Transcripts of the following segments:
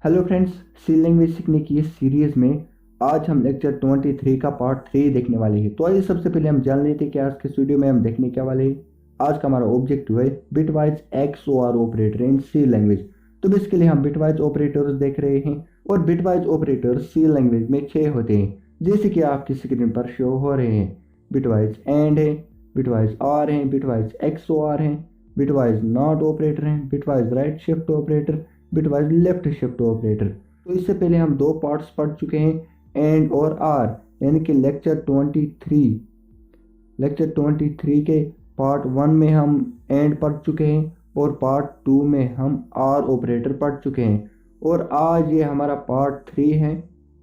Hello friends, सी language सीखने की इस सीरीज में आज हम लेक्चर 23 का पार्ट 3 देखने वाले हैं। तो आइए सबसे पहले हम जान लेते हैं कि आज के इस वीडियो में हम देखने क्या वाले हैं। आज का हमारा ऑब्जेक्टिव है बिटवाइज XOR ऑपरेटर इन सी लैंग्वेज। तो बेसिकली हम बिटवाइज ऑपरेटर्स देख रहे हैं और बिटवाइज ऑपरेटर सी लैंग्वेज में 6 होते हैं, जैसे कि आपकी स्क्रीन पर शो हो रहे हैं। बिटवाइज एंड है, बिटवाइज आर है, बिटवाइज XOR है, बिटवाइज नॉट ऑपरेटर है, bitwise right shift operator, bitwise left shift operator. तो इससे पहले हम दो पार्ट्स पढ़ चुके हैं, एंड और आर, यानी कि लेक्चर 23 के पार्ट 1 में हम एंड पढ़ चुके हैं और पार्ट 2 में हम आर ऑपरेटर पढ़ चुके हैं। और आज ये हमारा पार्ट 3 है,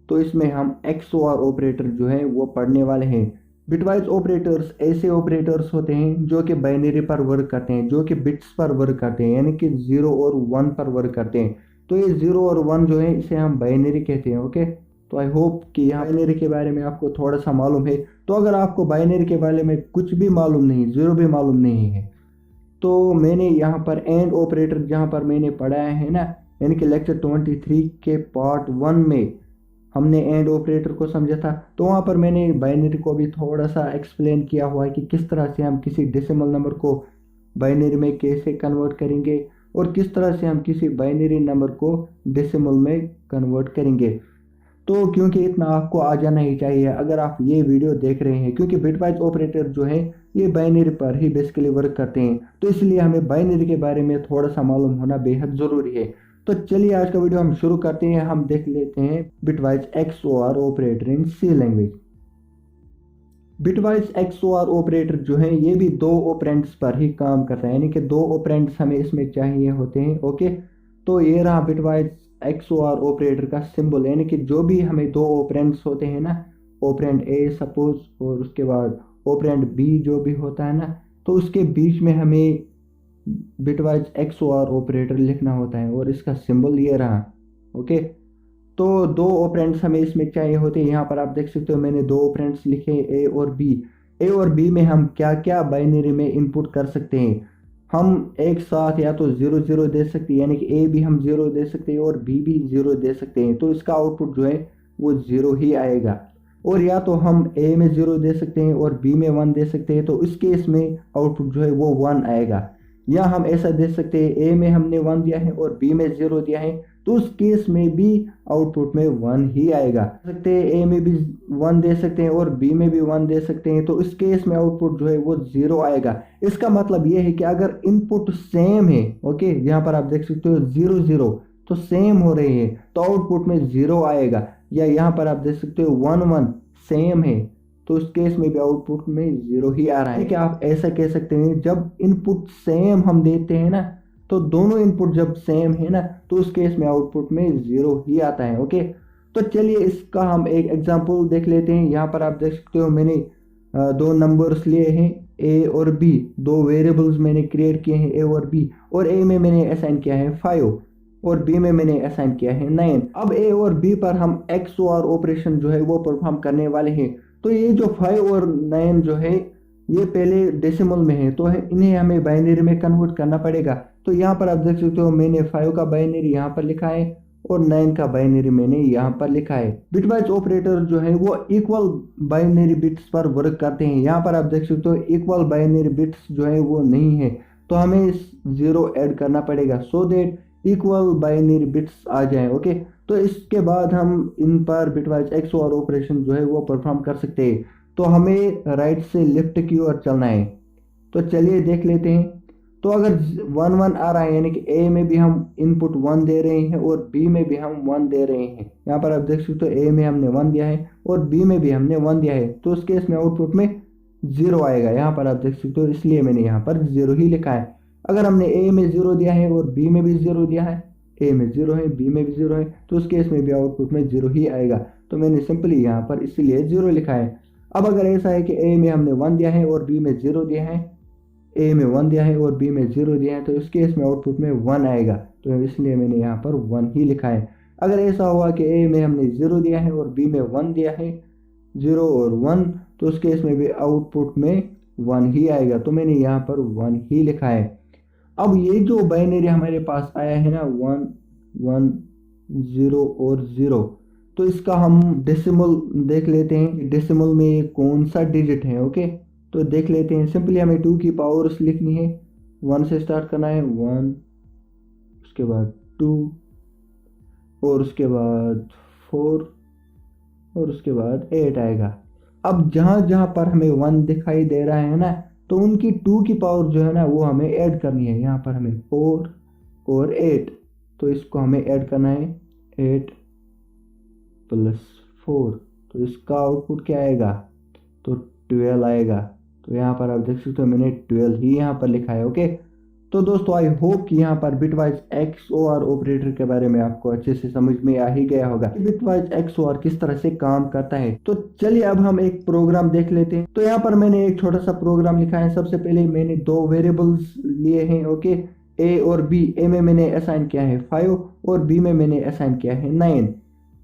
तो इसमें हम XOR ऑपरेटर जो है वो पढ़ने वाले हैं। बिटवाइज ऑपरेटर्स ऐसे ऑपरेटर्स होते हैं जो कि बाइनरी पर वर्क करते हैं, जो कि बिट्स पर वर्क करते हैं, यानी कि 0 और 1 पर वर्क करते हैं। तो ये 0 और 1 जो है इसे हम बाइनरी कहते हैं। ओके, तो आई होप कि यहाँ बाइनरी के बारे में आपको थोड़ा सा मालूम है। तो अगर आपको बाइनरी के बारे में कुछ भी मालूम नहीं, 0 भी मालूम नहीं है, तो मैंने यहाँ पर एंड ऑपरेटर जहाँ पर मैंने पढ़ाया है ना, यानी कि लेक्चर 23 के पार्ट 1 में हमने एंड ऑपरेटर को समझा था। तो वहाँ पर मैंने बाइनरी को भी थोड़ा सा एक्सप्लेन किया हुआ है कि किस तरह से हम किसी डेसिमल नंबर को बाइनरी में कैसे कन्वर्ट करेंगे और किस तरह से हम किसी बाइनरी नंबर को डेसिमल में कन्वर्ट करेंगे। तो क्योंकि इतना आपको आ जाना ही चाहिए अगर आप ये वीडियो देख रहे हैं, क्योंकि बिटवाइज ऑपरेटर जो है ये बाइनरी पर ही बेसिकली वर्क करते हैं। तो इसलिए हमें बाइनरी के बारे में थोड़ा सा मालूम होना बेहद ज़रूरी है। तो चलिए आज का वीडियो हम शुरू करते हैं। हम देख लेते हैं बिटवाइज XOR ऑपरेटर इन सी लैंग्वेज। बिटवाइज XOR ऑपरेटर जो है ये भी दो ऑपरेंड्स पर ही काम करता है, यानी कि दो ऑपरेंड्स हमें इसमें चाहिए होते हैं। ओके, तो ये रहा बिटवाइज XOR ऑपरेटर का सिंबल, यानी कि जो भी हमें दो ऑपरेंड्स होते हैं ना, ऑपरेंड A सपोज और उसके बाद ऑपरेंड B जो भी होता है ना, तो उसके बीच में हमें बिटवाइज XOR ऑपरेटर लिखना होता है और इसका सिंबल ये रहा। ओके, तो दो ऑपरेंड्स हमें इसमें चाहिए होते हैं। यहाँ पर आप देख सकते हो मैंने दो ऑपरेंड्स लिखे ए और बी। ए और बी में हम क्या क्या बाइनरी में इनपुट कर सकते हैं। हम एक साथ या तो 0 0 दे सकते हैं, यानी कि ए भी हम 0 दे सकते हैं और बी भी 0 दे सकते हैं, तो इसका आउटपुट जो है वो 0 ही आएगा। और या तो हम ए में 0 दे सकते हैं और बी में 1 दे सकते हैं, तो इस केस में आउटपुट जो है वो 1 आएगा। या हम ऐसा दे सकते हैं ए में हमने 1 दिया है और बी में 0 दिया है, तो उस केस में भी आउटपुट में 1 ही आएगा। सकते हैं ए में भी 1 दे सकते हैं और बी में भी 1 दे सकते हैं, तो इस केस में आउटपुट जो है वो 0 आएगा। इसका मतलब ये है कि अगर इनपुट सेम है, ओके, यहाँ पर आप देख सकते हो 0 0 तो सेम हो रहे हैं, तो आउटपुट में 0 आएगा। या यहाँ पर आप देख सकते हो 1 1 सेम है, तो उस केस में भी आउटपुट में 0 ही आ रहा है। कि आप ऐसा कह सकते हैं जब इनपुट सेम हम देते हैं ना, तो दोनों इनपुट जब सेम है ना, तो उस केस में आउटपुट में 0 ही आता है। ओके, तो चलिए इसका हम एक एग्जांपल देख लेते हैं। यहाँ पर आप देख सकते हो मैंने दो नंबर्स लिए हैं ए और बी, दो वेरिएबल्स मैंने क्रिएट किए हैं ए और बी, और ए में मैंने असाइन किया है 5 और बी में मैंने असाइन किया है 9। अब ए और बी पर हम XOR ऑपरेशन जो है वो परफॉर्म करने वाले हैं। तो ये जो 5 और 9 जो है ये पहले डेसिमल में है, तो इन्हें हमें बाइनरी में कन्वर्ट करना पड़ेगा। तो यहाँ पर आप देख सकते हो मैंने 5 का बाइनरी यहाँ पर लिखा है और 9 का बाइनरी मैंने यहाँ पर लिखा है। बिटवाइज ऑपरेटर जो है वो इक्वल बाइनरी बिट्स पर वर्क करते हैं। यहाँ पर आप देख सकते हो इक्वल बाइनरी बिट्स जो है वो नहीं है, तो हमें 0 ऐड करना पड़ेगा so that equal binary bits आ जाए। ओके, तो इसके बाद हम इन पर बिटवाइज XOR ऑपरेशन जो है वो परफॉर्म कर सकते हैं। तो हमें राइट से लेफ्ट की ओर चलना है, तो चलिए देख लेते हैं। तो अगर 1 1 आ रहा है, यानी कि ए में भी हम इनपुट 1 दे रहे हैं और बी में भी हम 1 दे रहे हैं। यहाँ पर आप देख सकते हो ए में हमने 1 दिया है और बी में भी हमने 1 दिया है, तो उस केस में आउटपुट में 0 आएगा। यहाँ पर आप देख सकते हो, इसलिए मैंने यहाँ पर 0 ही लिखा है। अगर हमने ए में 0 दिया है और बी में भी 0 दिया है, ए में 0 है बी में भी 0 है, तो उस केस में भी आउटपुट में 0 ही आएगा। तो मैंने सिंपली यहाँ पर इसीलिए 0 लिखा है। अब अगर ऐसा है कि ए में हमने 1 दिया है और बी में 0 दिया है, ए में 1 दिया है और बी में 0 दिया है, तो इस केस में आउटपुट में 1 आएगा, तो इसलिए मैंने यहाँ पर 1 ही लिखा है। अगर ऐसा हुआ कि ए में हमने 0 दिया है और बी में 1 दिया है, 0 और 1, तो उस केस में भी आउटपुट में 1 ही आएगा, तो मैंने यहाँ पर 1 ही लिखा है। अब ये जो बाइनरी हमारे पास आया है ना 1 1 0 और 0। तो इसका हम डेसिमल देख लेते हैं, डेसिमल में ये कौन सा डिजिट है। ओके, तो देख लेते हैं। सिंपली हमें 2 की पावर्स लिखनी है, 1 से स्टार्ट करना है, 1, उसके बाद 2, और उसके बाद 4, और उसके बाद 8 आएगा। अब जहाँ जहाँ पर हमें 1 दिखाई दे रहा है ना, तो उनकी 2 की पावर जो है ना वो हमें ऐड करनी है। यहाँ पर हमें 4 और 8, तो इसको हमें ऐड करना है, 8 प्लस 4, तो इसका आउटपुट क्या आएगा, तो 12 आएगा। तो यहाँ पर आप देख सकते हो मैंने 12 ही यहाँ पर लिखा है। ओके, तो दोस्तों आई होप कि यहाँ पर बिटवाइज XOR ऑपरेटर के बारे में आपको अच्छे से समझ में आ ही गया होगा कि बिटवाइज XOR किस तरह से काम करता है। तो चलिए अब हम एक प्रोग्राम देख लेते हैं। तो यहाँ पर मैंने एक छोटा सा प्रोग्राम लिखा है। सबसे पहले मैंने 2 वेरिएबल्स लिए हैं। ओके, A और B। A में मैंने असाइन किया है 5 और B में मैंने असाइन किया है 9।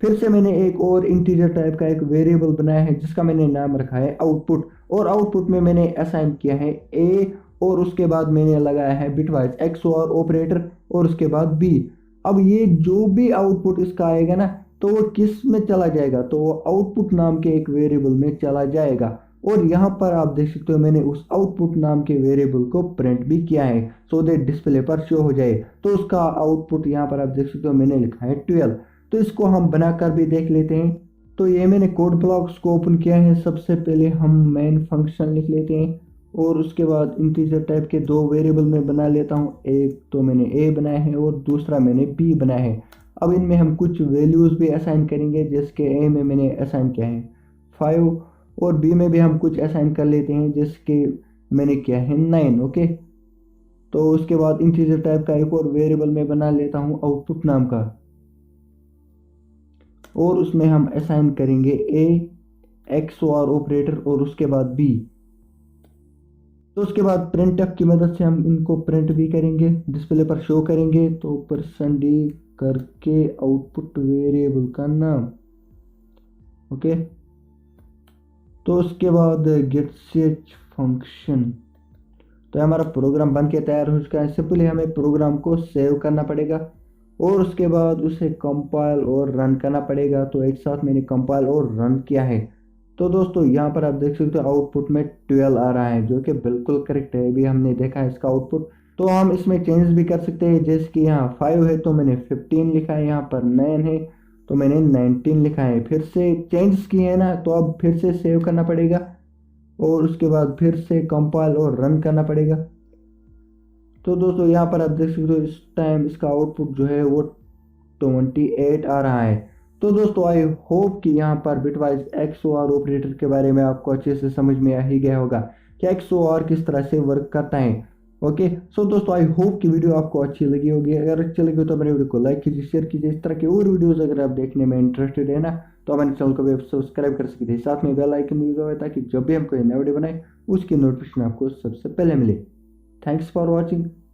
फिर से मैंने एक और इंटीजर टाइप का एक वेरिएबल बनाया है जिसका मैंने नाम रखा है आउटपुट, और आउटपुट में मैंने असाइन किया है A, और उसके बाद मैंने लगाया है बिटवाइज XOR ऑपरेटर, और उसके बाद B। अब ये जो भी आउटपुट इसका आएगा ना, तो वो किस में चला जाएगा, तो वो आउटपुट नाम के एक वेरिएबल में चला जाएगा। और यहाँ पर आप देख सकते हो मैंने उस आउटपुट नाम के वेरिएबल को प्रिंट भी किया है, सो दैट डिस्प्ले पर शो हो जाए। तो उसका आउटपुट यहाँ पर आप देख सकते हो मैंने लिखा है 12। तो इसको हम बनाकर भी देख लेते हैं। तो ये मैंने कोड ब्लॉक्स को ओपन किया है। सबसे पहले हम मेन फंक्शन लिख लेते हैं, और उसके बाद इंटीजर टाइप के 2 वेरिएबल में बना लेता हूँ। एक तो मैंने A बनाया है और दूसरा मैंने B बनाया है। अब इनमें हम कुछ वैल्यूज़ भी असाइन करेंगे, जिसके A में मैंने असाइन किया है 5, और B में भी हम कुछ असाइन कर लेते हैं जिसके मैंने किया है 9। ओके, तो उसके बाद इंटीजर टाइप का एक और वेरिएबल में बना लेता हूँ आउटपुट नाम का, और उसमें हम असाइन करेंगे A XOR ऑपरेटर और उसके बाद B। तो उसके बाद प्रिंटफ की मदद से हम इनको प्रिंट भी करेंगे, डिस्प्ले पर शो करेंगे। तो %d करके आउटपुट वेरिएबल का नाम। ओके, तो उसके बाद गेट ch फंक्शन। तो हमारा प्रोग्राम बन के तैयार हो चुका है। सिंपली हमें प्रोग्राम को सेव करना पड़ेगा और उसके बाद उसे कंपाइल और रन करना पड़ेगा। तो एक साथ मैंने कंपाइल और रन किया है। तो दोस्तों यहाँ पर आप देख सकते हो आउटपुट में 12 आ रहा है, जो कि बिल्कुल करेक्ट है। अभी हमने देखा है इसका आउटपुट। तो हम इसमें चेंज भी कर सकते हैं, जैसे कि यहाँ 5 है तो मैंने 15 लिखा है, यहाँ पर 9 है तो मैंने 19 लिखा है। फिर से चेंज किए है ना, तो अब फिर से सेव करना पड़ेगा और उसके बाद फिर से कंपाइल और रन करना पड़ेगा। तो दोस्तों यहाँ पर आप देख सकते हो इस टाइम इसका आउटपुट जो है वो 28 आ रहा है। तो दोस्तों आई होप कि यहाँ पर बिटवाइज XOR ऑपरेटर के बारे में आपको अच्छे से समझ में आ ही गया होगा कि XOR किस तरह से वर्क करता है। ओके, सो दोस्तों आई होप कि वीडियो आपको अच्छी लगी होगी। अगर अच्छी लगी हो तो मेरे वीडियो को लाइक कीजिए, शेयर कीजिए। इस तरह के और वीडियोज़ अगर आप देखने में इंटरेस्टेड है ना, तो हमारे चैनल को भी सब्सक्राइब कर सकते हैं। साथ में बेल आइकन भी दबाएं ताकि जब भी हम कोई नया वीडियो बनाए उसकी नोटिफिकेशन आपको सबसे पहले मिले। Thanks for watching.